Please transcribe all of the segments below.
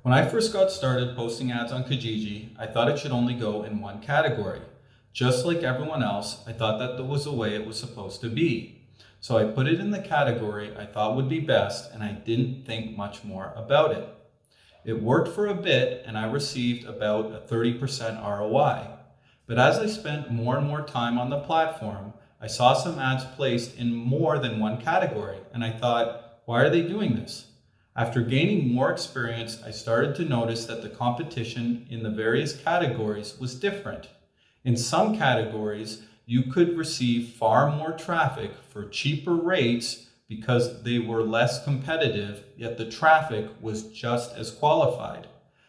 When I first got started posting ads on Kijiji, I thought it should only go in one category. Just like everyone else, I thought that was the way it was supposed to be. So I put it in the category I thought would be best, and I didn't think much more about it. It worked for a bit, and I received about a 30% ROI. But as I spent more and more time on the platform, I saw some ads placed in more than one category, and I thought, why are they doing this? After gaining more experience, I started to notice that the competition in the various categories was different. In some categories, you could receive far more traffic for cheaper rates because they were less competitive, yet the traffic was just as qualified.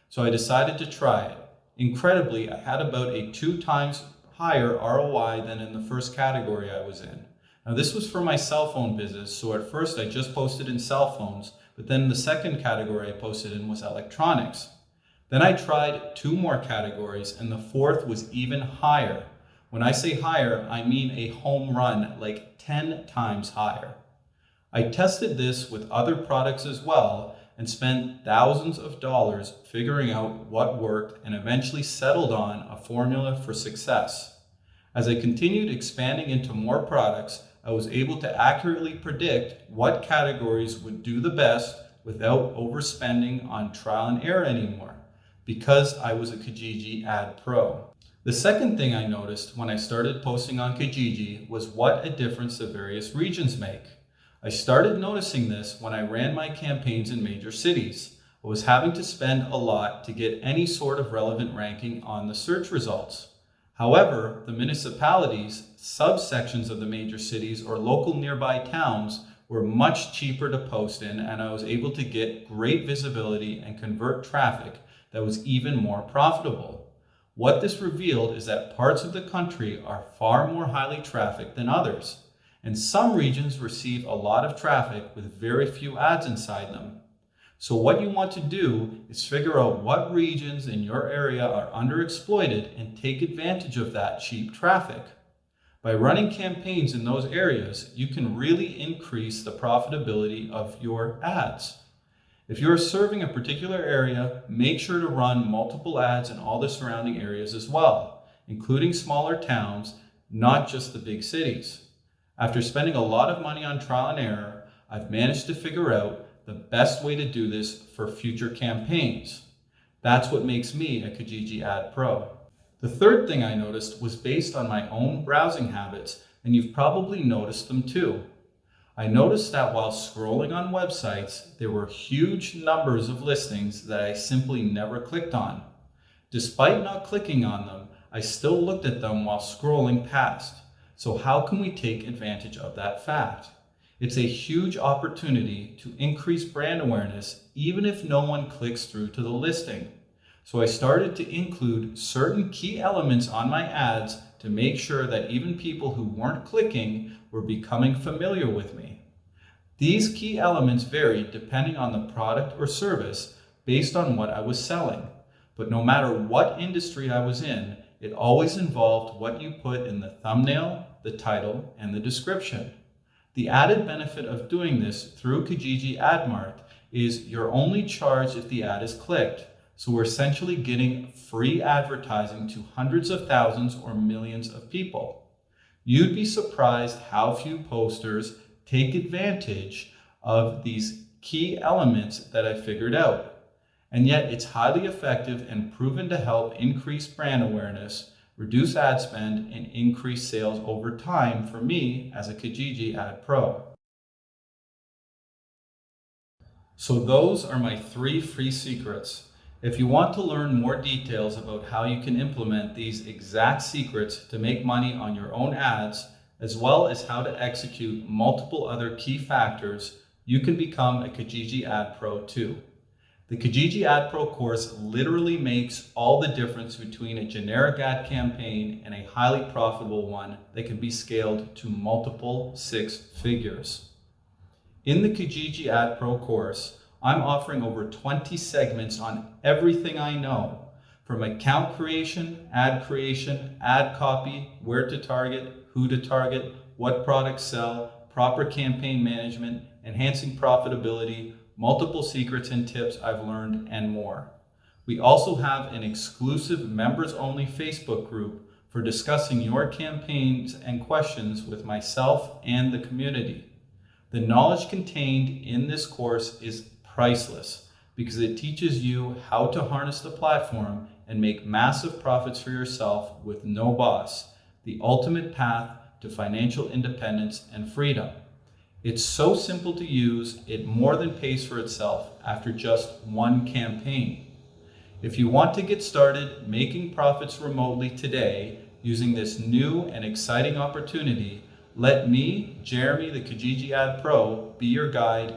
So I decided to try it. Incredibly, I had about a 2 times higher ROI than in the first category I was in. Now this was for my cell phone business, so at first I just posted in cell phones, but then the second category I posted in was electronics. Then I tried 2 more categories, and the fourth was even higher. When I say higher, I mean a home run, like 10 times higher. I tested this with other products as well and spent thousands of dollars figuring out what worked and eventually settled on a formula for success. As I continued expanding into more products, I was able to accurately predict what categories would do the best without overspending on trial and error anymore, because I was a Kijiji Ad Pro. The second thing I noticed when I started posting on Kijiji was what a difference the various regions make. I started noticing this when I ran my campaigns in major cities. I was having to spend a lot to get any sort of relevant ranking on the search results. However, the municipalities, subsections of the major cities, or local nearby towns were much cheaper to post in, and I was able to get great visibility and convert traffic that was even more profitable. What this revealed is that parts of the country are far more highly trafficked than others, and some regions receive a lot of traffic with very few ads inside them. So what you want to do is figure out what regions in your area are underexploited and take advantage of that cheap traffic. By running campaigns in those areas, you can really increase the profitability of your ads. If you're serving a particular area, make sure to run multiple ads in all the surrounding areas as well, including smaller towns, not just the big cities. After spending a lot of money on trial and error, I've managed to figure out the best way to do this for future campaigns. That's what makes me a Kijiji Ad Pro. The third thing I noticed was based on my own browsing habits, and you've probably noticed them too. I noticed that while scrolling on websites, there were huge numbers of listings that I simply never clicked on. Despite not clicking on them, I still looked at them while scrolling past. So how can we take advantage of that fact? It's a huge opportunity to increase brand awareness even if no one clicks through to the listing. So I started to include certain key elements on my ads to make sure that even people who weren't clicking were becoming familiar with me. These key elements varied depending on the product or service based on what I was selling. But no matter what industry I was in, it always involved what you put in the thumbnail, the title, and the description. The added benefit of doing this through Kijiji AdMart is you're only charged if the ad is clicked. So we're essentially getting free advertising to hundreds of thousands or millions of people. You'd be surprised how few posters take advantage of these key elements that I figured out. And yet it's highly effective and proven to help increase brand awareness, reduce ad spend, and increase sales over time for me as a Kijiji Ad Pro. So those are my 3 free secrets. If you want to learn more details about how you can implement these exact secrets to make money on your own ads, as well as how to execute multiple other key factors, you can become a Kijiji Ad Pro too. The Kijiji Ad Pro course literally makes all the difference between a generic ad campaign and a highly profitable one that can be scaled to multiple 6 figures. In the Kijiji Ad Pro course, I'm offering over 20 segments on everything I know, from account creation, ad copy, where to target, who to target, what products sell, proper campaign management, enhancing profitability, multiple secrets and tips I've learned, and more. We also have an exclusive members-only Facebook group for discussing your campaigns and questions with myself and the community. The knowledge contained in this course is priceless because it teaches you how to harness the platform and make massive profits for yourself with no boss, the ultimate path to financial independence and freedom. It's so simple to use, it more than pays for itself after just one campaign. If you want to get started making profits remotely today using this new and exciting opportunity, let me, Jeremy the Kijiji Ad Pro, be your guide